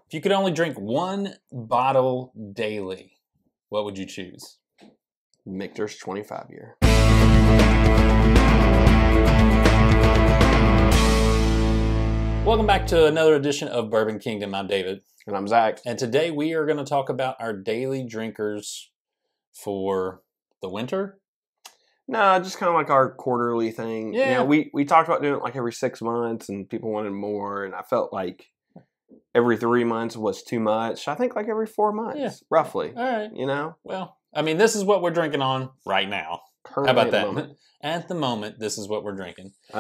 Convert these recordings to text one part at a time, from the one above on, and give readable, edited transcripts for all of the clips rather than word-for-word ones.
If you could only drink one bottle daily, what would you choose? Michter's 25-year. Welcome back to another edition of Bourbon Kingdom. I'm David. And I'm Zach. And today we are going to talk about our daily drinkers for the winter. No, just kind of like our quarterly thing. Yeah. You know, we talked about doing it like every 6 months, and people wanted more, and I felt like every 3 months was too much. I think like every 4 months, roughly. All right. You know? Well, I mean, this is what we're drinking on right now. Currently. How about that? At the moment, this is what we're drinking. You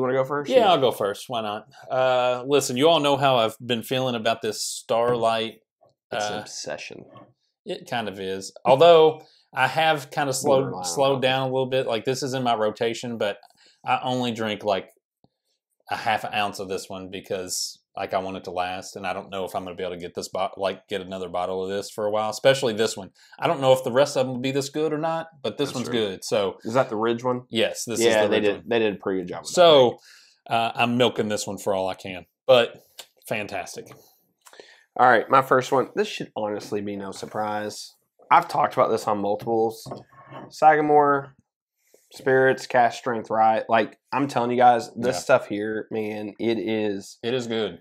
want to go first? Yeah, I'll go first. Why not? Listen, you all know how I've been feeling about this Starlight. It's an obsession. It kind of is. Although I have kind of slowed down a little bit. Like, this is in my rotation, but I only drink like a half an ounce of this one because like I want it to last, and I don't know if I'm going to be able to get this get another bottle of this for a while, especially this one. I don't know if the rest of them will be this good or not, but this one's good. So is that the Ridge one? Yes, this is the Ridge one. They did a pretty good job with so I'm milking this one for all I can, but fantastic. All right, my first one. This should honestly be no surprise. I've talked about this on multiples. Sagamore Spirits, Cask Strength Rye. Like, I'm telling you guys, this stuff here, man, it is good.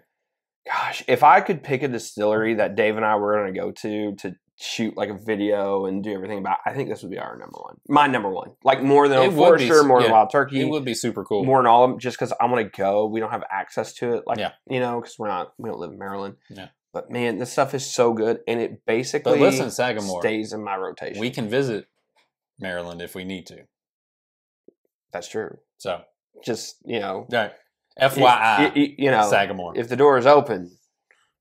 Gosh, if I could pick a distillery that Dave and I were going to go to shoot like a video and do everything about, I think this would be our number one. My number one. Like more than Forester, more than Wild Turkey. It would be super cool. More than all of them, just because I want to go. We don't have access to it. Like, you know, because we don't live in Maryland. Yeah. But man, this stuff is so good. And it basically Sagamore, stays in my rotation. We can visit Maryland if we need to. That's true. So just, you know. Right. FYI, you know, Sagamore. If the door is open,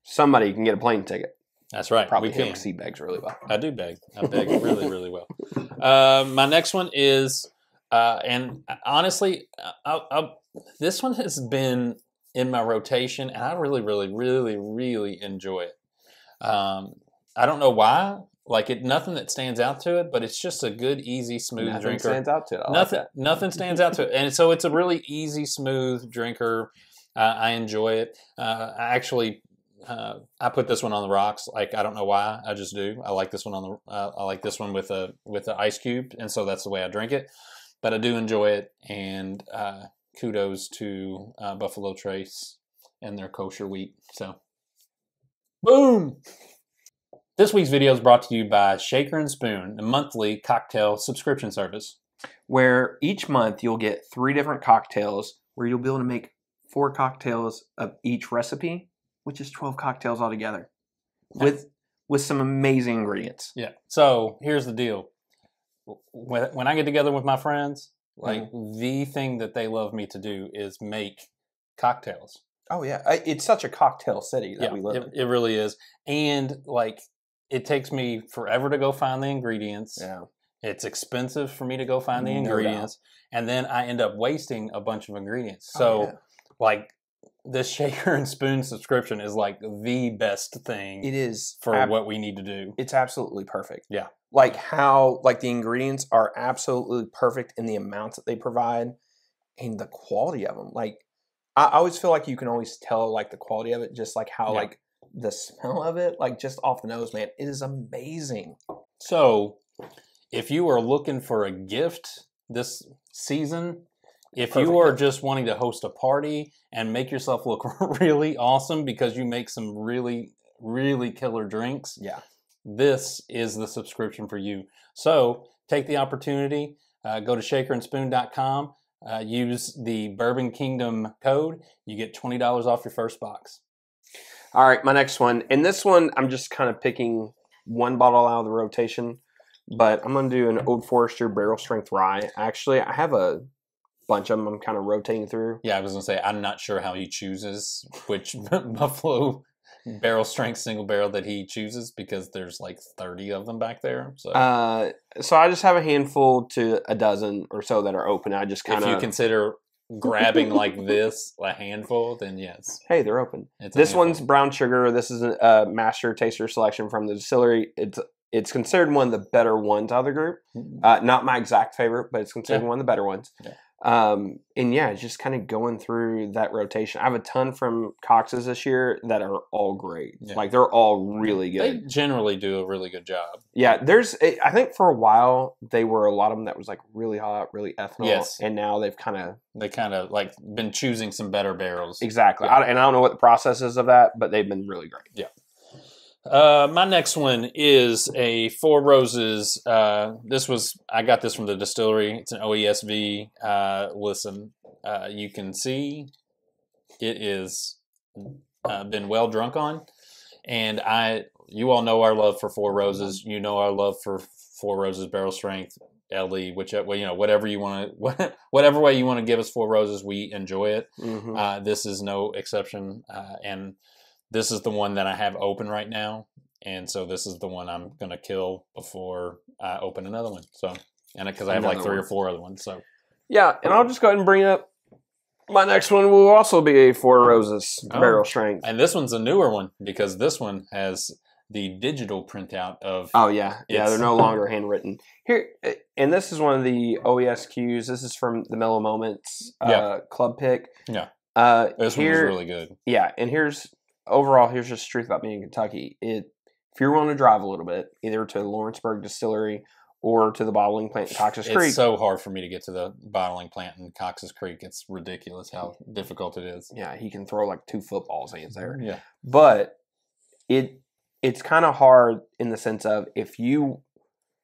somebody can get a plane ticket. That's right. Probably him because he begs really well. I do beg. I beg really, really well. My next one is, and honestly, this one has been in my rotation, and I really, really, really, really enjoy it. I don't know why. Like nothing that stands out to it, but it's just a good, easy, smooth drinker. Nothing stands out to it. Nothing stands out to it, and so it's a really easy, smooth drinker. I enjoy it. I put this one on the rocks. Like I don't know why, I just do. I like this one I like this one with the ice cube, and so that's the way I drink it. But I do enjoy it, and kudos to Buffalo Trace and their kosher wheat. So, boom. This week's video is brought to you by Shaker and Spoon, a monthly cocktail subscription service. Where each month you'll get 3 different cocktails where you'll be able to make 4 cocktails of each recipe, which is 12 cocktails altogether with some amazing ingredients. Yeah. So here's the deal. When I get together with my friends, like the thing that they love me to do is make cocktails. Oh, yeah. It's such a cocktail city that we live in. It really is. And like, it takes me forever to go find the ingredients. Yeah. It's expensive for me to go find the ingredients. And then I end up wasting a bunch of ingredients. So, like, this Shaker and Spoon subscription is like the best thing. It is. For what we need to do. It's absolutely perfect. Yeah. Like how, like the ingredients are absolutely perfect in the amounts that they provide and the quality of them. Like, I always feel like you can always tell like the quality of it, just like how like the smell of it, like just off the nose, man, it is amazing. So if you are looking for a gift this season, if you are just wanting to host a party and make yourself look really awesome because you make some really, really killer drinks, this is the subscription for you. So take the opportunity, go to shakerandspoon.com. Use the Bourbon Kingdom code. You get $20 off your first box. All right, my next one. And this one, I'm just kind of picking one bottle out of the rotation. But I'm going to do an Old Forester Barrel Strength Rye. Actually, I have a bunch of them I'm kind of rotating through. Yeah, I was going to say, I'm not sure how he chooses which Buffalo barrel strength single barrel that he chooses because there's like 30 of them back there. So I just have a handful to a dozen or so that are open. I just kind of... If you consider grabbing like this a handful, then yes. Hey, they're open. This one's brown sugar. This is a master taster selection from the distillery. It's considered one of the better ones out of the group. Not my exact favorite, but it's considered one of the better ones. And yeah, just kind of going through that rotation. I have a ton from Cox's this year that are all great. Yeah. Like they're all really good. They generally do a really good job. Yeah, I think for a while they were a lot of them that was like really hot, really ethanol. Yes. And now they've kind of like been choosing some better barrels. Exactly. Yeah. I don't know what the process is of that, but they've been really great. Yeah. My next one is a Four Roses. I got this from the distillery. It's an OESV. Listen, you can see it is been well drunk on, and you all know our love for Four Roses. You know our love for Four Roses barrel strength, LE, whatever you want to, whatever way you want to give us Four Roses, we enjoy it. Mm-hmm. This is no exception, and this is the one that I have open right now, and so this is the one I'm gonna kill before I open another one. So, and because I have like 3 or 4 other ones, so yeah. And I'll just go ahead and bring up my next one. Will also be a Four Roses barrel strength, and this one's a newer one because this one has the digital printout of. Oh yeah, they're no longer handwritten here, and this is one of the OESQs. This is from the Mellow Moments club pick. Yeah, this one was really good. Yeah, and here's just the truth about being in Kentucky. If you're willing to drive a little bit, either to Lawrenceburg Distillery or to the bottling plant in Cox's Creek. It's so hard for me to get to the bottling plant in Cox's Creek. It's ridiculous how difficult it is. Yeah, he can throw like 2 footballs hands there. Yeah, but it's kind of hard in the sense of if you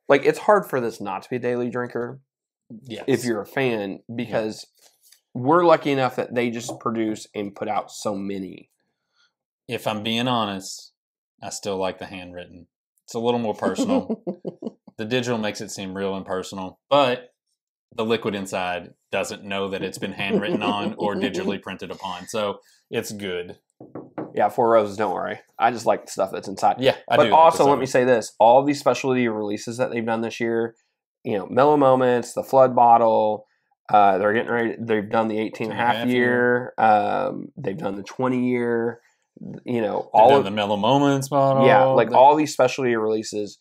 like, it's hard for this not to be a daily drinker. Yes. If you're a fan, because we're lucky enough that they just produce and put out so many. If I'm being honest, I still like the handwritten. It's a little more personal. The digital makes it seem real impersonal, but the liquid inside doesn't know that it's been handwritten on or digitally printed upon. So it's good. Yeah, Four Roses, don't worry. I just like the stuff that's inside. Yeah, I do. But also, let me say this. All these specialty releases that they've done this year, Mellow Moments, the Flood Bottle, they're getting ready. They've done the 18.5 year. They've done the 20 year. All of the Mellow Moments bottle. Yeah, like all these specialty releases,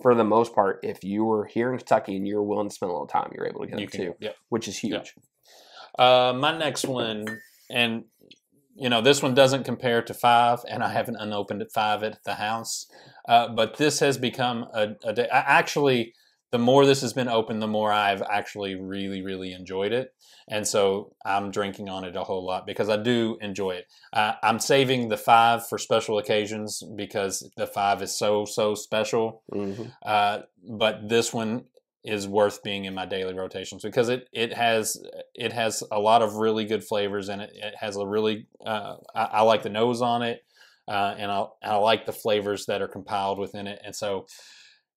for the most part, if you were here in Kentucky and you're willing to spend a little time, you're able to get them too, which is huge. Yeah. My next one, and this one doesn't compare to 5, and I have an unopened 5 at the house, but this has become a day. Actually, the more this has been open, the more I've actually really, really enjoyed it. And so I'm drinking on it a whole lot because I do enjoy it. I'm saving the 5 for special occasions because the 5 is so special. Mm-hmm. But this one is worth being in my daily rotations because it has a lot of really good flavors in it. It has a really I like the nose on it, and I like the flavors that are compiled within it. And so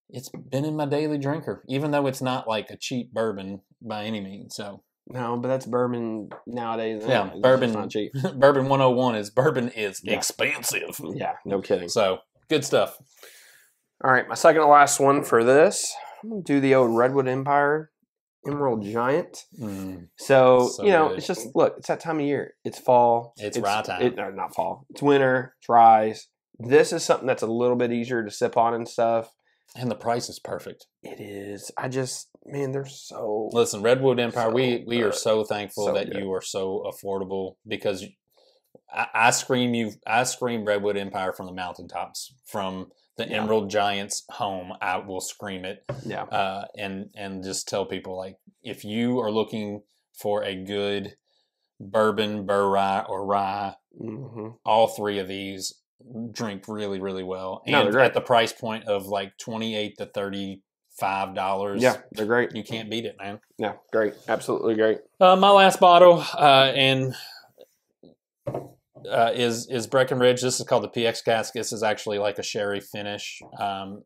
it's been in my daily drinker, even though it's not like a cheap bourbon by any means. So. No, but that's bourbon nowadays. Yeah, bourbon. Not cheap. Bourbon 101 is expensive. Yeah, no kidding. So good stuff. All right, my second to last one for this, I'm gonna do the old Redwood Empire Emerald Giant. So good. It's just it's that time of year. It's fall. It's rye time. Not fall. It's winter. It's rye. This is something that's a little bit easier to sip on and stuff. And the price is perfect. It is. They're so. Listen, Redwood Empire, we are so thankful that you are so affordable because I scream Redwood Empire from the mountaintops, from the Emerald Giant's home. I will scream it. Yeah. And just tell people, like, if you are looking for a good bourbon, burr rye, or rye, all 3 of these drink really, really well, and at the price point of like $28 to $35. Yeah, they're great. You can't beat it, man. Yeah, great, absolutely great. My last bottle is Breckenridge. This is called the PX cask. This is actually like a sherry finish.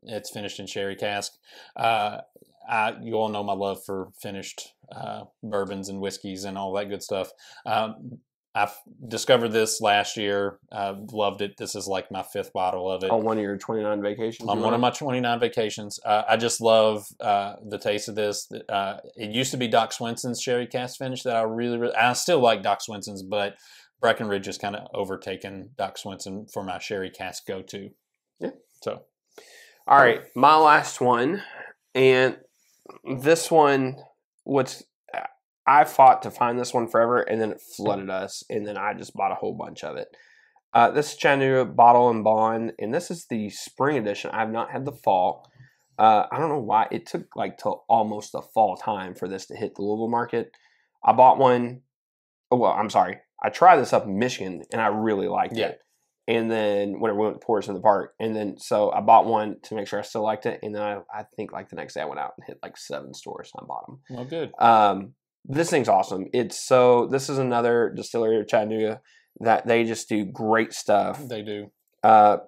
It's finished in sherry cask. You all know my love for finished bourbons and whiskeys and all that good stuff. I discovered this last year. Loved it. This is like my 5th bottle of it. On one of your 29 vacations? On one of my 29 vacations. I just love the taste of this. It used to be Doc Swenson's sherry cask finish that I still like Doc Swenson's, but Breckenridge has kind of overtaken Doc Swenson for my sherry cask go-to. Yeah. So. All right. My last one. And this one, I fought to find this one forever, and then it flooded us, and then I just bought a whole bunch of it. This is Chattanooga Bottle and Bond, and this is the spring edition. I have not had the fall. I don't know why it took like till almost the fall time for this to hit the Louisville market. I bought one. Oh, well, I'm sorry. I tried this up in Michigan, and I really liked it. And then whenever we went to Portis in the Park, and then so I bought one to make sure I still liked it. And then I think like the next day I went out and hit like 7 stores and I bought them. Well, good. This thing's awesome. This is another distillery of Chattanooga that they just do great stuff. They do.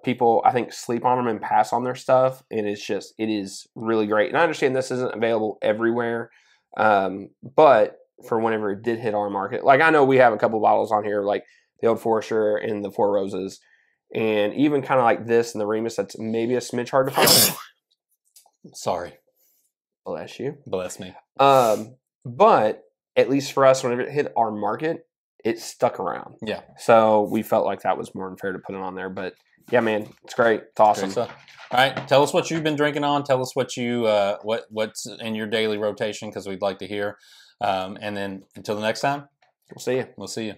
People I think sleep on them and pass on their stuff, and it is really great. And I understand this isn't available everywhere, but for whenever it did hit our market, like I know we have a couple bottles on here, like the Old Forester and the Four Roses, and even kind of like this and the Remus that's maybe a smidge hard to find. Sorry. Bless you. Bless me. But at least for us, whenever it hit our market, it stuck around. Yeah. So we felt like that was more than fair to put it on there. But yeah, man, it's great. It's awesome. All right. Tell us what you've been drinking on. Tell us what you what's in your daily rotation, because we'd like to hear. And then until the next time, We'll see you. We'll see you.